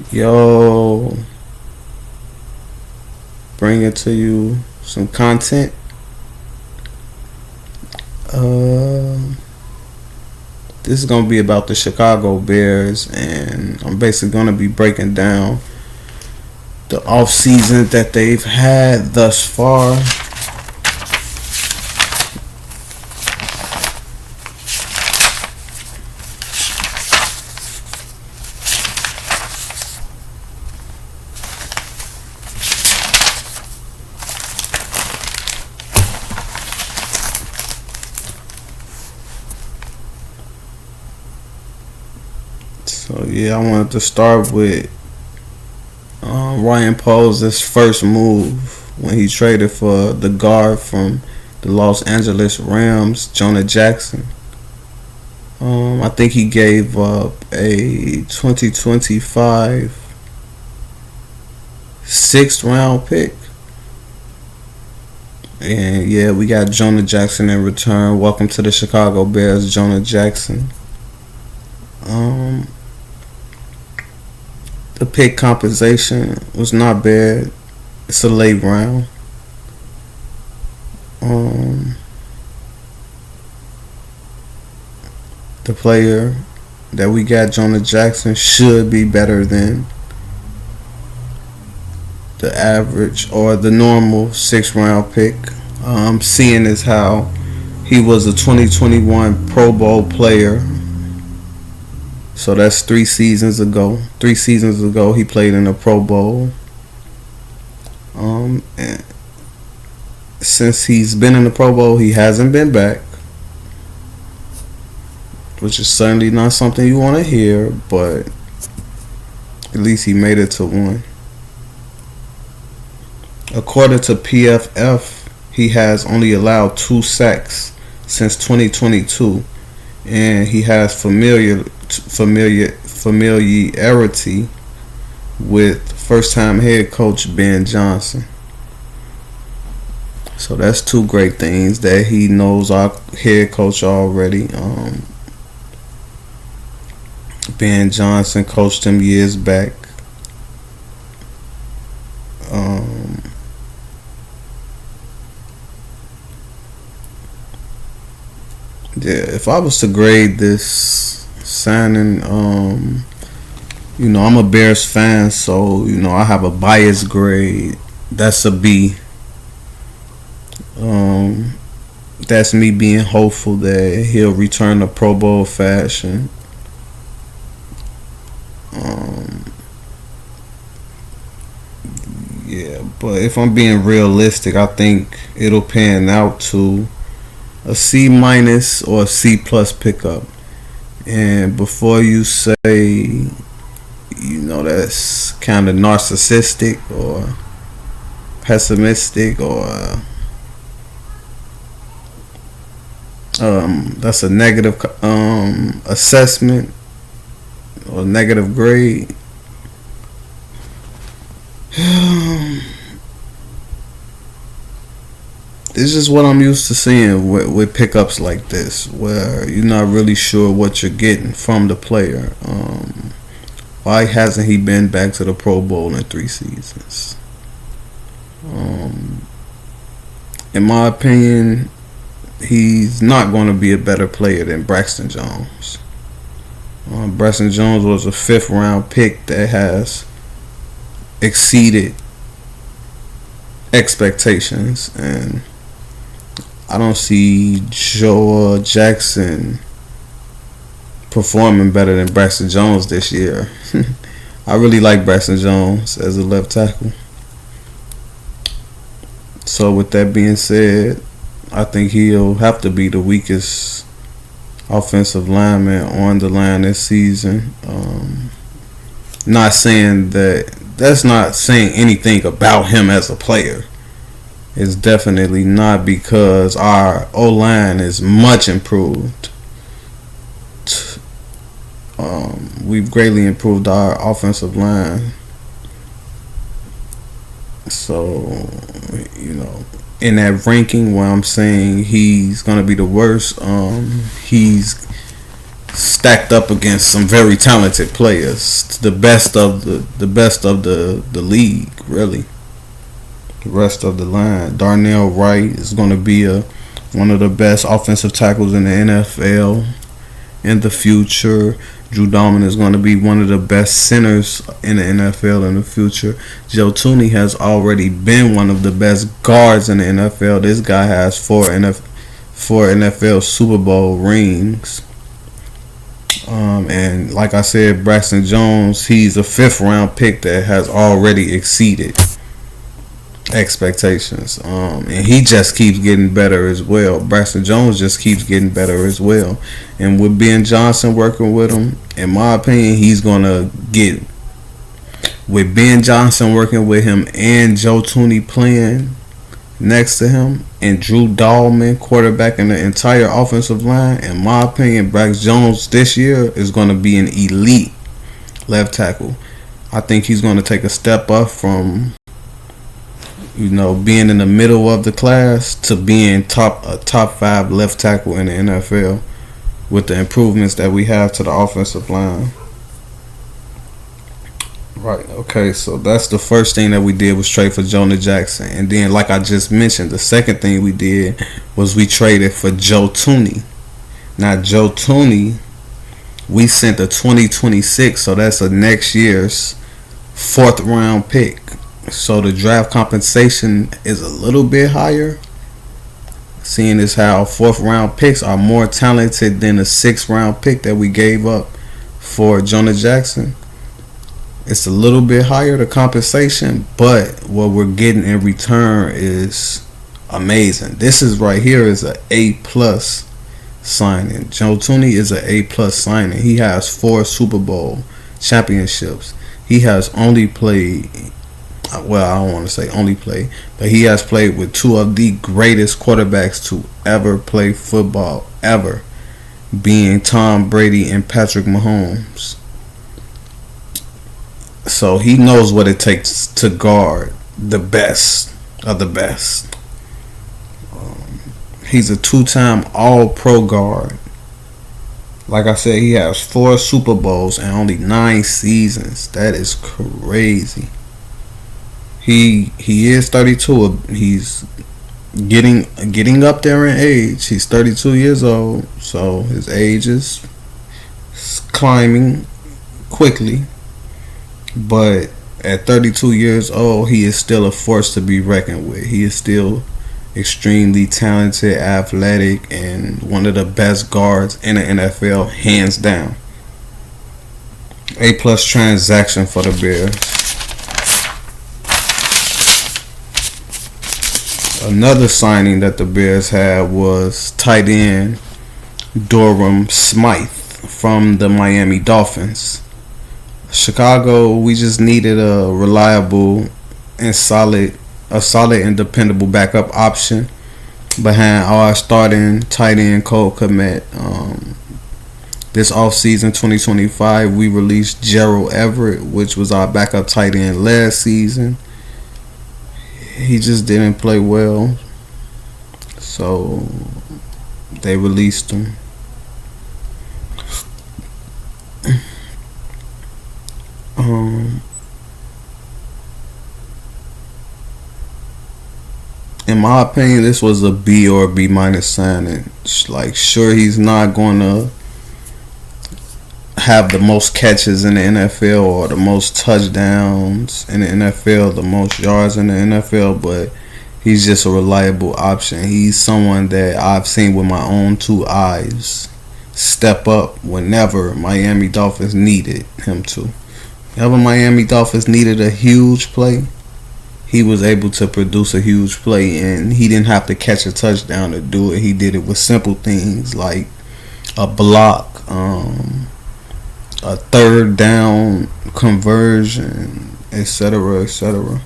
Yo, bringing to you some content. Uh, this is gonna be about the Chicago Bears, and I'm basically gonna be breaking down the off season that they've had thus far. So yeah, I wanted to start with Ryan Poles' first move when he traded for the guard from the Los Angeles Rams, Jonah Jackson. I think he gave up a 2025 sixth round pick. And yeah, we got Jonah Jackson in return. Welcome to the Chicago Bears, Jonah Jackson. Um, the pick compensation was not bad. It's a late round. Um, the player that we got, Jonah Jackson, should be better than the average or the normal sixth round pick. Seeing as how he was a 2021 Pro Bowl player. So that's 3 seasons ago. 3 seasons ago, he played in a Pro Bowl. And since he's been in the Pro Bowl, he hasn't been back, which is certainly not something you want to hear, but at least he made it to one. According to PFF, he has only allowed 2 sacks since 2022, and he has familiarity with first-time head coach Ben Johnson. So that's 2 great things that he knows our head coach already. Ben Johnson coached him years back. Yeah, if I was to grade this signing, I'm a Bears fan, so I have a biased grade. That's a B. That's me being hopeful that he'll return to Pro Bowl fashion. Yeah, but if I'm being realistic, I think it'll pan out to a C minus or a C plus pickup. And before you say, that's kind of narcissistic or pessimistic or that's a negative assessment or negative grade. It's just what I'm used to seeing with pickups like this, where you're not really sure what you're getting from the player. Why hasn't he been back to the Pro Bowl in 3 seasons? In my opinion, he's not going to be a better player than Braxton Jones. Braxton Jones was a 5th round pick that has exceeded expectations, and I don't see Joe Jackson performing better than Braxton Jones this year. I really like Braxton Jones as a left tackle. So with that being said, I think he'll have to be the weakest offensive lineman on the line this season. Not saying that. That's not saying anything about him as a player. It's definitely not, because our O-line is much improved. We've greatly improved our offensive line. So, in that ranking where I'm saying he's going to be the worst, he's stacked up against some very talented players, the best of the league, really. The rest of the line, Darnell Wright is going to be one of the best offensive tackles in the NFL in the future. Drew Dalman is going to be one of the best centers in the NFL in the future. Joe Thuney has already been one of the best guards in the NFL. This guy has four NFL Super Bowl rings. And like I said, Braxton Jones, he's a 5th round pick that has already exceeded expectations. And he just keeps getting better as well. Braxton Jones just keeps getting better as well. And with Ben Johnson working with him, in my opinion, he's going to get, with Ben Johnson working with him and Joe Thuney playing next to him and Drew Dalman quarterbacking the entire offensive line, in my opinion, Braxton Jones this year is going to be an elite left tackle. I think he's going to take a step up from being in the middle of the class to being a top 5 left tackle in the NFL with the improvements that we have to the offensive line. Right, okay, so that's the first thing that we did was trade for Jonah Jackson. And then, like I just mentioned, the second thing we did was we traded for Joe Thuney. Now, Joe Thuney, we sent a 2026, so that's a next year's 4th round pick. So the draft compensation is a little bit higher, seeing as how 4th round picks are more talented than the 6th round pick that we gave up for Jonah Jackson. It's a little bit higher, the compensation, but what we're getting in return is amazing. This is right here is an A+ signing. Joe Thuney is an A+ signing. He has 4 Super Bowl championships. He has only played, well, I don't want to say only played, but he has played with 2 of the greatest quarterbacks to ever play football, ever, being Tom Brady and Patrick Mahomes. So he knows what it takes to guard the best of the best. He's a 2-time All-Pro guard. Like I said, he has 4 Super Bowls and only 9 seasons. That is crazy. He is 32. He's getting up there in age. He's 32 years old, so his age is climbing quickly. But at 32 years old, he is still a force to be reckoned with. He is still extremely talented, athletic, and one of the best guards in the NFL, hands down. A+ transaction for the Bears. Another signing that the Bears had was tight end Durham Smythe from the Miami Dolphins. Chicago, we just needed a reliable and solid and dependable backup option behind our starting tight end Cole Kmet. This offseason 2025, we released Gerald Everett, which was our backup tight end last season. He just didn't play well, so they released him. In my opinion, this was a B or B- signing. Like, sure, he's not going to have the most catches in the NFL or the most touchdowns in the NFL, the most yards in the NFL, but he's just a reliable option. He's someone that I've seen with my own 2 eyes step up whenever Miami Dolphins needed him to. Whenever Miami Dolphins needed a huge play, he was able to produce a huge play, and he didn't have to catch a touchdown to do it. He did it with simple things like a block, a 3rd down conversion, etc., etc.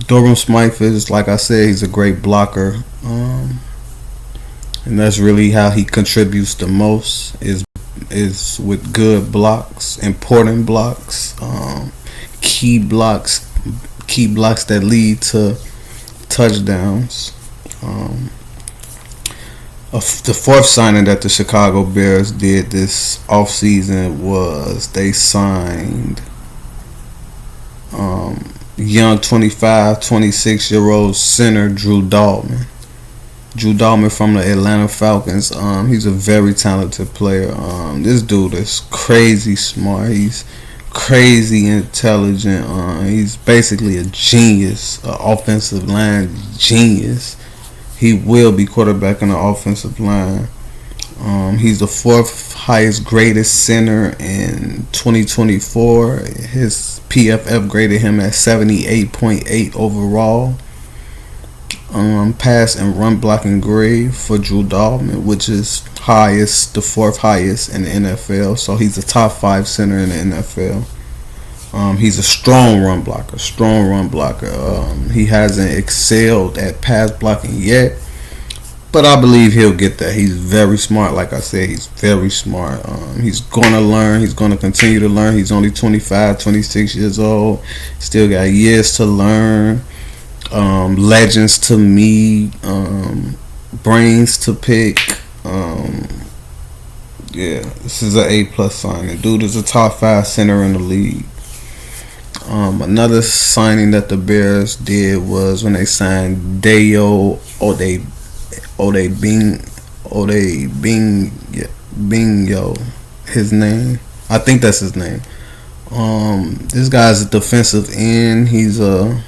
Durham Smythe is, like I said, he's a great blocker. And that's really how he contributes the most is with good blocks, important blocks, key blocks that lead to touchdowns. The fourth signing that the Chicago Bears did this offseason was they signed young 25, 26-year-old center Drew Dalman. Drew Dalman from the Atlanta Falcons. He's a very talented player. This dude is crazy smart. He's crazy intelligent. He's basically a genius, an offensive line genius. He will be quarterback on the offensive line. He's the fourth highest graded center in 2024. His PFF graded him at 78.8 overall. Pass and run blocking grade for Drew Dalman, which is highest, the fourth highest in the NFL. So he's a top 5 center in the NFL. He's a strong run blocker. He hasn't excelled at pass blocking yet, but I believe he'll get that. He's very smart. Like I said, he's very smart. He's going to learn. He's going to continue to learn. He's only 25, 26 years old. Still got years to learn. Legends to meet. Brains to pick. This is an A+ signing. Dude is a top 5 center in the league. Another signing that the Bears did was when they signed Dayo Odeyingbo. His name, I think that's his name. This guy's a defensive end. He's a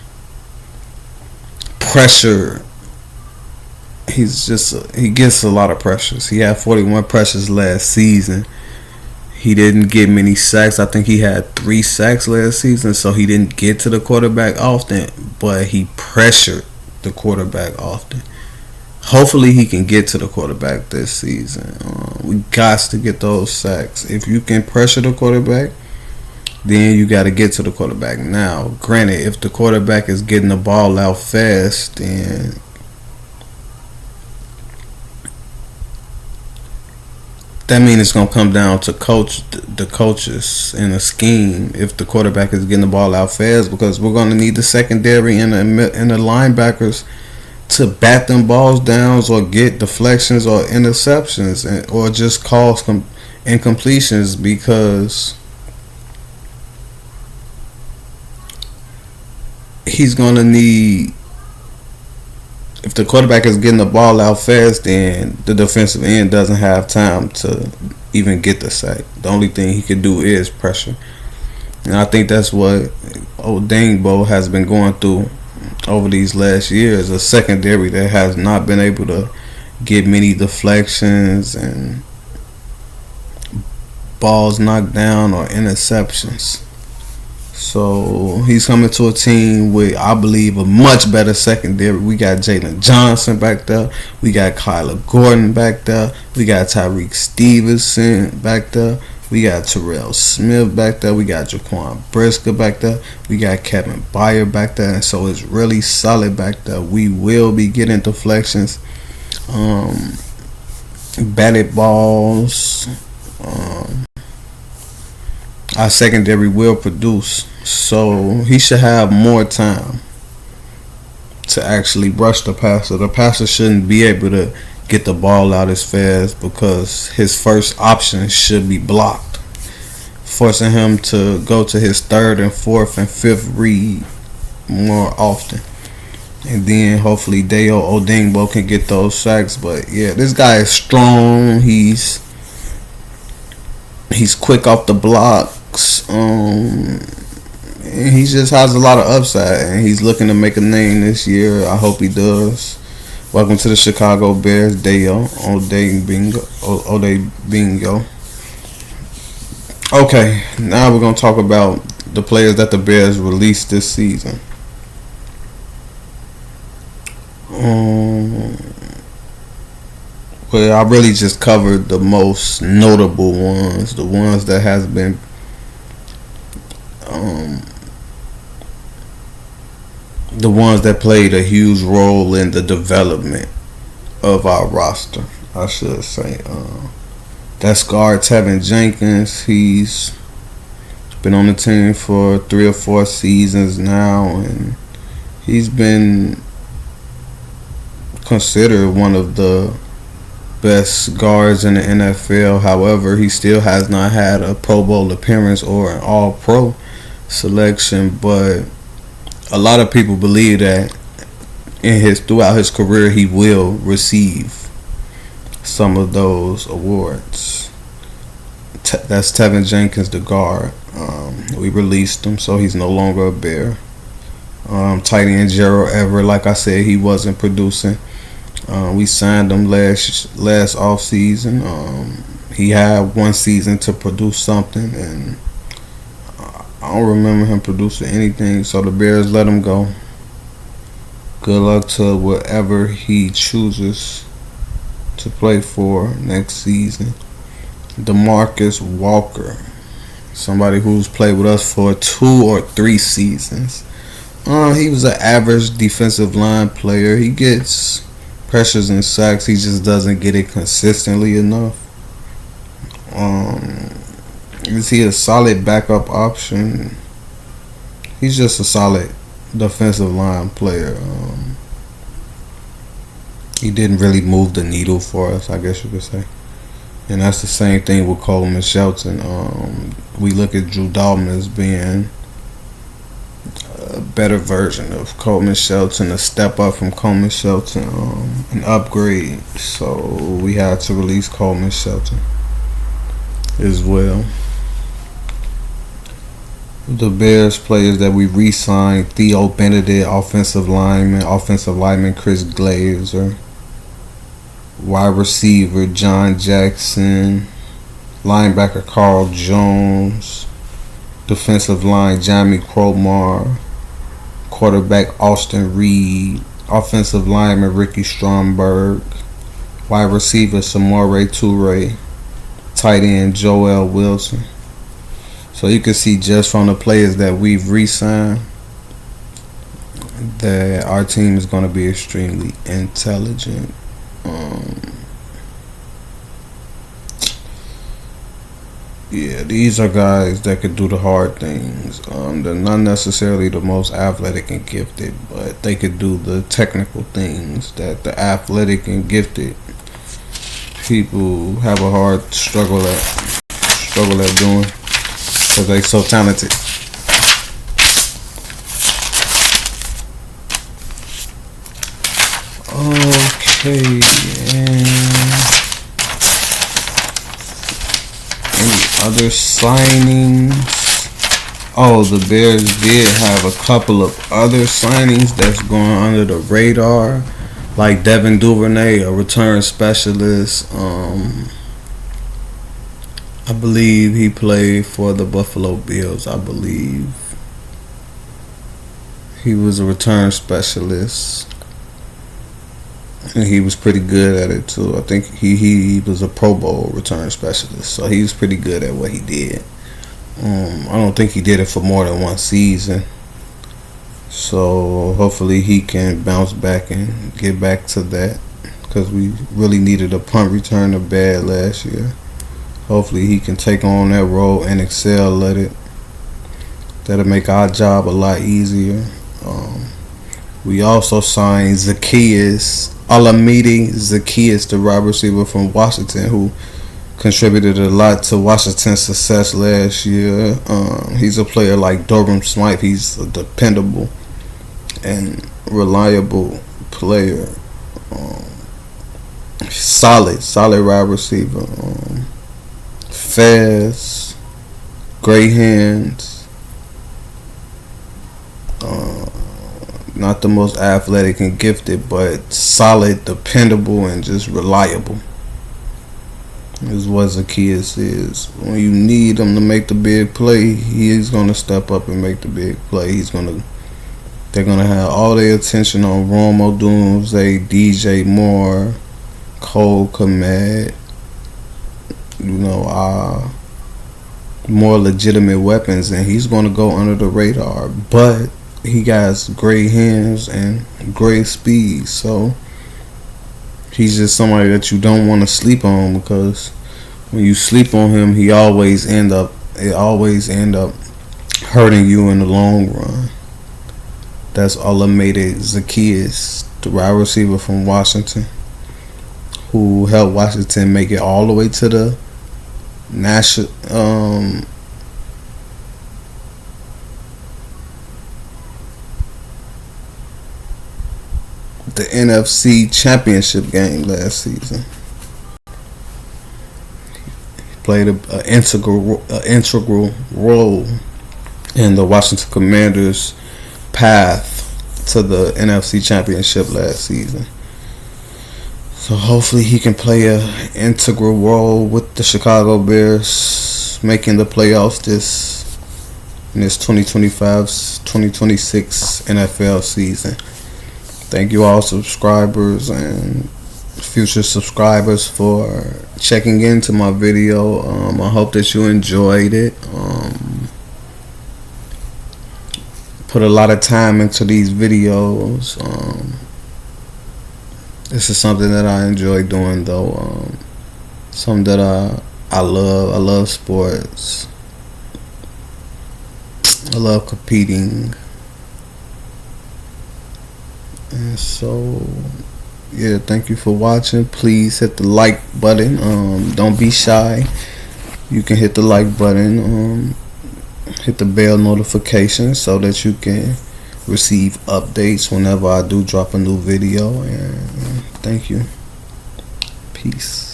pressure. He gets a lot of pressures. He had 41 pressures last season. He didn't get many sacks. I think he had 3 sacks last season, so he didn't get to the quarterback often, but he pressured the quarterback often. Hopefully he can get to the quarterback this season. We got to get those sacks. If you can pressure the quarterback, then you got to get to the quarterback. Now, granted, if the quarterback is getting the ball out fast, then that means it's going to come down to the coaches and the scheme if the quarterback is getting the ball out fast, because we're going to need the secondary and the linebackers to bat them balls down or get deflections or interceptions or just cause incompletions, because he's going to need, if the quarterback is getting the ball out fast, then the defensive end doesn't have time to even get the sack. The only thing he can do is pressure. And I think that's what Odeyingbo has been going through over these last years. A secondary that has not been able to get many deflections and balls knocked down or interceptions. So he's coming to a team with, I believe, a much better secondary. We got Jalen Johnson back there. We got Kyler Gordon back there. We got Tyreek Stevenson back there. We got Terrell Smith back there. We got Jaquan Brisker back there. We got Kevin Byard back there. And so it's really solid back there. We will be getting deflections, batted balls. Our secondary will produce, so he should have more time to actually rush the passer. The passer shouldn't be able to get the ball out as fast because his first option should be blocked, forcing him to go to his third and fourth and fifth read more often. And then hopefully Dayo Odeyingbo can get those sacks. But yeah, this guy is strong. He's quick off the blocks. And he just has a lot of upside, and he's looking to make a name this year. I hope he does. Welcome to the Chicago Bears, Dayo Odeyingbo. Okay, now we're gonna talk about the players that the Bears released this season. Well, I really just covered the most notable ones, the ones that has been the ones that played a huge role in the development of our roster, I should say. That's guard Tevin Jenkins. He's been on the team for 3 or 4 seasons now, and he's been considered one of the best guards in the NFL. However, he still has not had a Pro Bowl appearance or an All-Pro selection. But a lot of people believe that throughout his career, he will receive some of those awards. That's Tevin Jenkins, the guard. We released him, so he's no longer a Bear. Tight end Gerald Everett, like I said, he wasn't producing. We signed him last off season. He had one season to produce something, and I don't remember him producing anything. So the Bears let him go. Good luck to whatever he chooses to play for next season. DeMarcus Walker, somebody who's played with us for 2 or 3 seasons. He was an average defensive line player. He gets pressures and sacks. He just doesn't get it consistently enough. Is he a solid backup option? He's just a solid defensive line player. He didn't really move the needle for us, I guess you could say. And that's the same thing with Coleman Shelton. We look at Drew Dalton as being a better version of Coleman Shelton, a step up from Coleman Shelton, an upgrade. So we had to release Coleman Shelton as well. The Bears players that we re-signed: Theo Benedict, offensive lineman Chris Glazer, wide receiver John Jackson, linebacker Carl Jones, defensive line Jamie Cromar, quarterback Austin Reed, offensive lineman Ricky Stromberg, wide receiver Samori Toure, tight end Joel Wilson. So you can see just from the players that we've re-signed that our team is going to be extremely intelligent. These are guys that could do the hard things. They're not necessarily the most athletic and gifted, but they could do the technical things that the athletic and gifted people have a hard struggle at doing, because they're so talented. Okay, and any other signings? Oh, the Bears did have a couple of other signings that's going under the radar, like Devin Duvernay, a return specialist. I believe he played for the Buffalo Bills. I believe he was a return specialist, and he was pretty good at it too. I think he was a Pro Bowl return specialist, so he was pretty good at what he did. I don't think he did it for more than one season, so hopefully he can bounce back and get back to that, because we really needed a punt returner bad last year. Hopefully he can take on that role and excel at it. That'll make our job a lot easier. We also signed Zacchaeus Olamide, the wide receiver from Washington, who contributed a lot to Washington's success last year. He's a player like Durham Smythe. He's a dependable and reliable player. Solid wide receiver. Fast, great hands. Not the most athletic and gifted, but solid, dependable, and just reliable. Is what Zacchaeus is. When you need him to make the big play, he's gonna step up and make the big play. They're gonna have all their attention on Rome Odunze, DJ Moore, Cole Kmet. More legitimate weapons, and he's gonna go under the radar. But he got great hands and great speed, so he's just somebody that you don't want to sleep on, because when you sleep on him, it always end up hurting you in the long run. That's Olamide Zacchaeus, the wide receiver from Washington, who helped Washington make it all the way to the national the NFC Championship game last season. He played an integral role in the Washington Commanders' path to the NFC Championship last season. So hopefully he can play an integral role with the Chicago Bears making the playoffs in this 2025-2026 NFL season. Thank you all subscribers and future subscribers for checking into my video. I hope that you enjoyed it. Put a lot of time into these videos. This is something that I enjoy doing, though. Something that I love. I love sports. I love competing. And so, yeah, thank you for watching. Please hit the like button. Don't be shy. You can hit the like button. Hit the bell notification so that you can receive updates whenever I do drop a new video. And thank you. Peace.